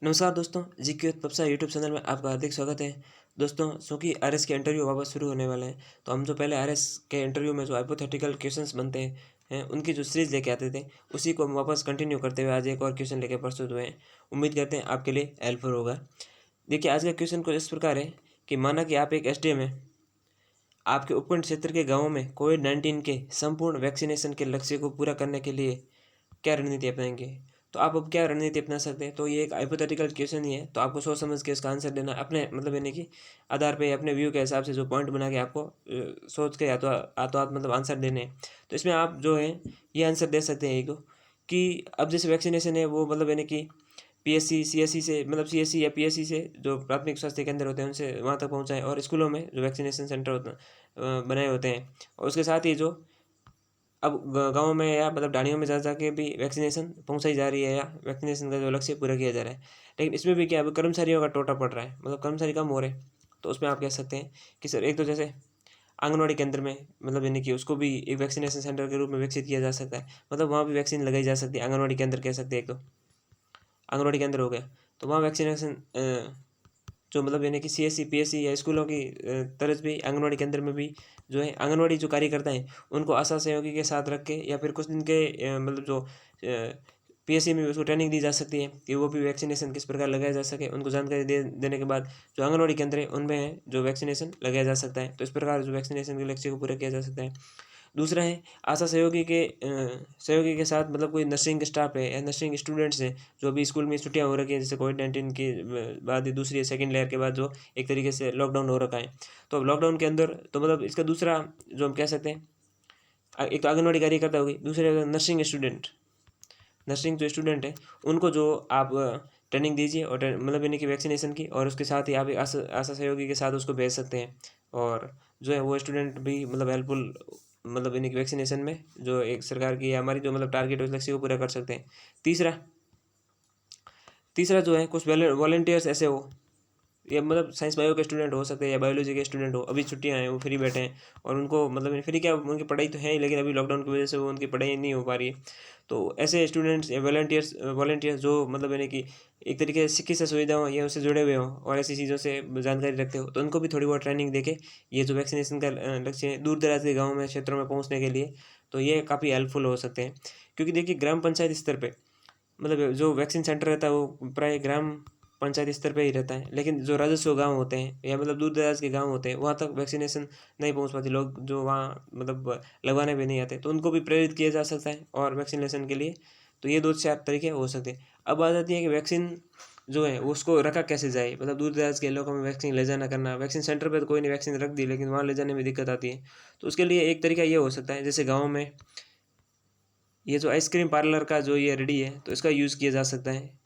नमस्कार दोस्तों, GK पबसा YouTube channel में आपका हार्दिक स्वागत है। दोस्तों, चूँकि आरएस के इंटरव्यू वापस शुरू होने वाले हैं, तो हम जो पहले आरएस के इंटरव्यू में जो हाइपोथेटिकल क्वेश्चंस बनते हैं, उनकी जो सीरीज़ लेके आते थे, उसी को हम वापस कंटिन्यू करते हुए आज एक और क्वेश्चन लेके प्रस्तुत हुए हैं। उम्मीद करते हैं आपके लिए हेल्पफुल होगा। देखिए, आज का क्वेश्चन कुछ इस प्रकार है कि माना कि आप एक एसडीएम हैं, आपके उपखंड क्षेत्र के गाँवों में कोविड-19 के संपूर्ण वैक्सीनेशन के लक्ष्य को पूरा करने के लिए क्या रणनीति अपनाएँगे? तो आप अब क्या रणनीति अपना सकते हैं? तो ये एक हाइपोथेटिकल क्वेश्चन ही है, तो आपको सोच समझ के इसका आंसर देना अपने मतलब यानी कि आधार पे अपने व्यू के हिसाब से जो पॉइंट बना के आपको सोच के हाथों-हाथ मतलब आंसर देने हैं। तो इसमें आप जो है ये आंसर दे सकते हैं एक कि अब जैसे वैक्सीनेशन है वो मतलब यानी कि पीएससी, सीएससी से मतलब सीएससी या पीएससी से जो प्राथमिक स्वास्थ्य केंद्र होते हैं उनसे वहाँ तक पहुँचाएँ और स्कूलों में जो वैक्सीनेशन सेंटर बनाए होते हैं और उसके साथ ही जो अब गाँव में या मतलब ढाणियों में जा के भी वैक्सीनेशन पहुँचाई जा रही है या वैक्सीनेशन का जो लक्ष्य पूरा किया जा रहा है। लेकिन इसमें भी क्या है, अब कर्मचारियों का टोटा पड़ रहा है, मतलब कर्मचारी कम हो रहे हैं। तो उसमें आप कह सकते हैं कि सर एक तो जैसे आंगनवाड़ी केंद्र में मतलब यानी कि उसको भी एक वैक्सीनेशन सेंटर के रूप में विकसित किया जा सकता है। मतलब वहाँ भी वैक्सीन लगाई जा सकती है, आंगनवाड़ी केंद्र कह सकते हैं एक तो। आंगनवाड़ी केंद्र हो गया, तो वहाँ वैक्सीनेशन जो मतलब यानी कि सीएससी, पीएससी या स्कूलों की तरफ भी आंगनवाड़ी केंद्र में भी जो है आंगनवाड़ी जो कार्यकर्ता हैं, उनको आशा सहयोगी के साथ रख के या फिर कुछ दिन के मतलब जो पीएससी में भी उसको ट्रेनिंग दी जा सकती है कि वो भी वैक्सीनेशन किस प्रकार लगाया जा सके। उनको जानकारी देने के बाद जो आंगनवाड़ी केंद्र है, उनमें जो वैक्सीनेशन लगाया जा सकता है। तो इस प्रकार जो वैक्सीनेशन के लक्ष्य को पूरा किया जा सकता है। दूसरा है आशा सहयोगी के साथ मतलब कोई नर्सिंग स्टाफ है या नर्सिंग स्टूडेंट्स हैं, जो अभी स्कूल में छुट्टियाँ हो रखी हैं, जैसे कोविड-19 के बाद ये दूसरी सेकंड लहर के बाद जो एक तरीके से लॉकडाउन हो रखा है। तो अब लॉकडाउन के अंदर तो मतलब इसका दूसरा जो हम कह सकते हैं एक तो आंगनवाड़ी कार्यकर्ता हो गई, दूसरे नर्सिंग जो स्टूडेंट है, उनको जो आप ट्रेनिंग दीजिए और मतलब यानी कि वैक्सीनेशन की और उसके साथ ही आप एक आशा आशा सहयोगी के साथ उसको भेज सकते हैं और जो है वो स्टूडेंट भी मतलब हेल्पफुल मतलब यानी कि वैक्सीनेशन में जो एक सरकार की हमारी जो मतलब टारगेट है उस लक्ष्य को पूरा कर सकते हैं। तीसरा तीसरा जो है कुछ वॉलंटियर्स ऐसे हो या मतलब साइंस बायो के स्टूडेंट हो सकते हैं या बायोलॉजी के स्टूडेंट हो, अभी छुट्टियां हैं, वो फ्री बैठे हैं और उनको मतलब फ्री क्या उनकी पढ़ाई तो है ही, लेकिन अभी लॉकडाउन की वजह से वो उनकी पढ़ाई नहीं हो पा रही है। तो ऐसे स्टूडेंट्स या वॉलंटियर्स जो मतलब यानी कि एक तरीके से चिकित्सा सुविधाओं या उससे जुड़े हुए हों और ऐसी चीज़ों से जानकारी रखते हो, तो उनको भी थोड़ी बहुत ट्रेनिंग देके ये जो वैक्सीनेशन का लक्ष्य है दूर दराज के गाँव में क्षेत्रों में पहुँचने के लिए, तो ये काफ़ी हेल्पफुल हो सकते हैं। क्योंकि देखिए ग्राम पंचायत स्तर पर मतलब जो वैक्सीन सेंटर रहता है वो प्राय ग्राम पंचायत स्तर पे ही रहता है, लेकिन जो राजस्व गांव होते हैं या मतलब दूर दराज के गांव होते हैं वहाँ तक वैक्सीनेशन नहीं पहुँच पाती, लोग जो वहाँ मतलब लगवाने भी नहीं आते, तो उनको भी प्रेरित किया जा सकता है और वैक्सीनेशन के लिए। तो ये दो चार तरीके हो सकते हैं। अब आ जाती है कि वैक्सीन जो है वो उसको रखा कैसे जाए, मतलब दूर दराज के इलाकों में वैक्सीन ले जाना करना, वैक्सीन सेंटर पर तो कोई नहीं वैक्सीन रख दी, लेकिन वहाँ ले जाने में दिक्कत आती है। तो उसके लिए एक तरीका ये हो सकता है, जैसे गाँव में ये जो आइसक्रीम पार्लर का जो ये रेडी है, तो इसका यूज़ किया जा सकता है।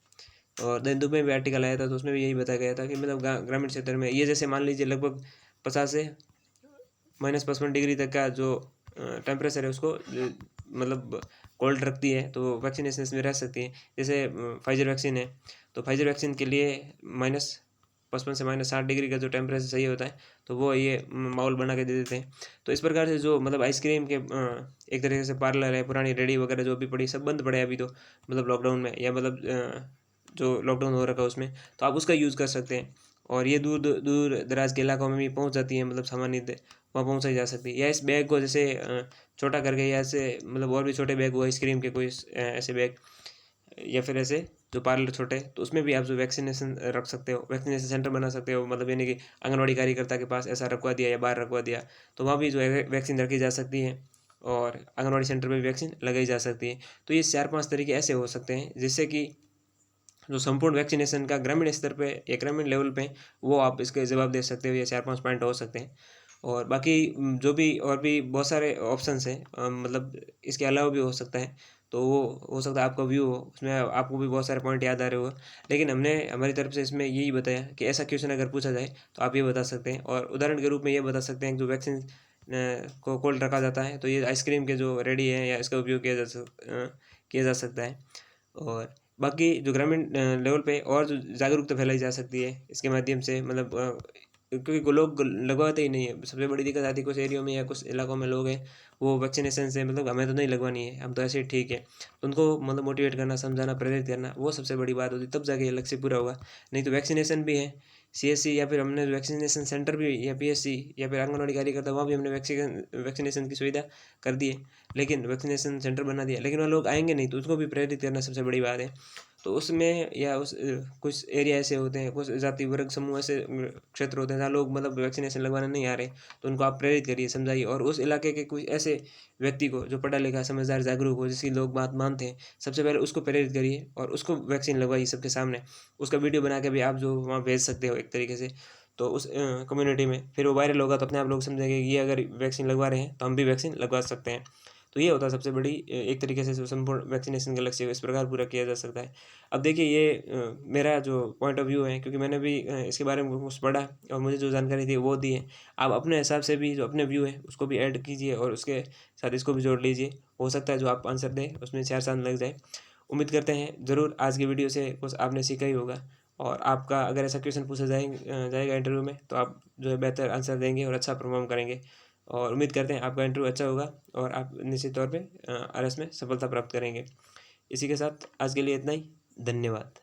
और दैनिक दुबई में भी आर्टिकल आया था, तो उसमें भी यही बताया गया था कि मतलब ग्रामीण क्षेत्र में ये जैसे मान लीजिए लगभग 50 से -55 डिग्री तक का जो टेम्परेचर है उसको मतलब कोल्ड रखती है, तो वैक्सीनेशन इसमें रह सकती है। जैसे फाइजर वैक्सीन है, तो फाइजर वैक्सीन के लिए -55 से -60 डिग्री का जो टेम्परेचर चाहिए होता है, तो वो ये माहौल बना के दे देते हैं। तो इस प्रकार से जो मतलब आइसक्रीम के एक तरीके से पार्लर है, पुरानी रेडी वगैरह जो भी पड़ी सब बंद पड़े हैं अभी तो, मतलब लॉकडाउन में या मतलब जो लॉकडाउन हो रखा है उसमें, तो आप उसका यूज़ कर सकते हैं। और ये दूर दराज के इलाकों में भी पहुंच जाती है, मतलब सामान्य वहाँ पहुंचाई जा सकती है। या इस बैग को जैसे छोटा करके या ऐसे मतलब और भी छोटे बैग हुआ आइसक्रीम के कोई ऐसे बैग या फिर ऐसे जो पार्लर छोटे, तो उसमें भी आप जो वैक्सीनेशन रख सकते हो, वैक्सीनेशन सेंटर बना सकते हो, मतलब यानी कि आंगनवाड़ी कार्यकर्ता के पास ऐसा रखवा दिया या बाहर रखवा दिया, तो वहाँ भी जो है वैक्सीन रखी जा सकती है और आंगनवाड़ी सेंटर में भी वैक्सीन लगाई जा सकती है। तो ये 4-5 तरीके ऐसे हो सकते हैं जिससे कि जो संपूर्ण वैक्सीनेशन का ग्रामीण स्तर पे या ग्रामीण लेवल पे वो आप इसके जवाब दे सकते हो। ये 4-5 पॉइंट हो सकते हैं और बाकी जो भी और भी बहुत सारे ऑप्शंस हैं, मतलब इसके अलावा भी हो सकता है। तो वो हो सकता है आपका व्यू हो, उसमें आपको भी बहुत सारे पॉइंट याद आ रहे हो, लेकिन हमने हमारी तरफ से इसमें यही बताया कि ऐसा क्वेश्चन अगर पूछा जाए तो आप ये बता सकते हैं और उदाहरण के रूप में ये बता सकते हैं कि जो वैक्सीन को कोल्ड रखा जाता है, तो ये आइसक्रीम के जो रेडी है या इसका उपयोग किया जा सकता है। और बाकी जो ग्रामीण लेवल पे और जो जागरूकता फैलाई जा सकती है इसके माध्यम से, मतलब क्योंकि लोग लगवाते ही नहीं है। सबसे बड़ी दिक्कत आती है कुछ एरियो में या कुछ इलाकों में लोग हैं वो वैक्सीनेशन से मतलब हमें तो नहीं लगवानी है, हम तो ऐसे ही ठीक है। तो उनको मतलब मोटिवेट करना, समझाना, प्रेरित करना, वो सबसे बड़ी बात होती है, तब जाके ये लक्ष्य पूरा होगा। नहीं तो वैक्सीनेशन भी है, सीएससी या फिर हमने वैक्सीनेशन सेंटर भी या पीएससी या फिर आंगनवाड़ी कार्यकर्ता वहाँ भी हमने वैक्सीनेशन की सुविधा कर दी है, लेकिन वैक्सीनेशन सेंटर बना दिया, लेकिन वहाँ लोग आएंगे नहीं, तो उसको भी प्रेरित करना सबसे बड़ी बात है। तो उसमें या उस कुछ एरिया ऐसे होते हैं, कुछ जाति वर्ग समूह ऐसे क्षेत्र होते हैं जहाँ लोग मतलब वैक्सीनेशन लगवाने नहीं आ रहे, तो उनको आप प्रेरित करिए, समझाइए। और उस इलाके के कुछ ऐसे व्यक्ति को जो पढ़ा लिखा, समझदार, जागरूक हो, जिसकी लोग बात मानते हैं, सबसे पहले उसको प्रेरित करिए और उसको वैक्सीन लगवाइए सबके सामने। उसका वीडियो बना के भी आप जो वहाँ भेज सकते हो एक तरीके से, तो उस कम्युनिटी में फिर वो वायरल होगा, तो अपने आप लोग समझेंगे कि ये अगर वैक्सीन लगवा रहे हैं तो हम भी वैक्सीन लगवा सकते हैं। तो ये होता है सबसे बड़ी एक तरीके से संपूर्ण वैक्सीनेशन का लक्ष्य इस प्रकार पूरा किया जा सकता है। अब देखिए ये मेरा जो पॉइंट ऑफ व्यू है, क्योंकि मैंने भी इसके बारे में कुछ पढ़ा और मुझे जो जानकारी थी वो दी है। आप अपने हिसाब से भी जो अपने व्यू है उसको भी ऐड कीजिए और उसके साथ इसको भी जोड़ लीजिए। हो सकता है जो आप आंसर दें उसमें 4 चाँद लग जाए। उम्मीद करते हैं ज़रूर आज की वीडियो से कुछ आपने सीखा ही होगा, और आपका अगर ऐसा क्वेश्चन पूछा जाएगा इंटरव्यू में, तो आप जो है बेहतर आंसर देंगे और अच्छा परफॉर्म करेंगे। और उम्मीद करते हैं आपका इंटरव्यू अच्छा होगा और आप निश्चित तौर पे आरएस में सफलता प्राप्त करेंगे। इसी के साथ आज के लिए इतना ही। धन्यवाद।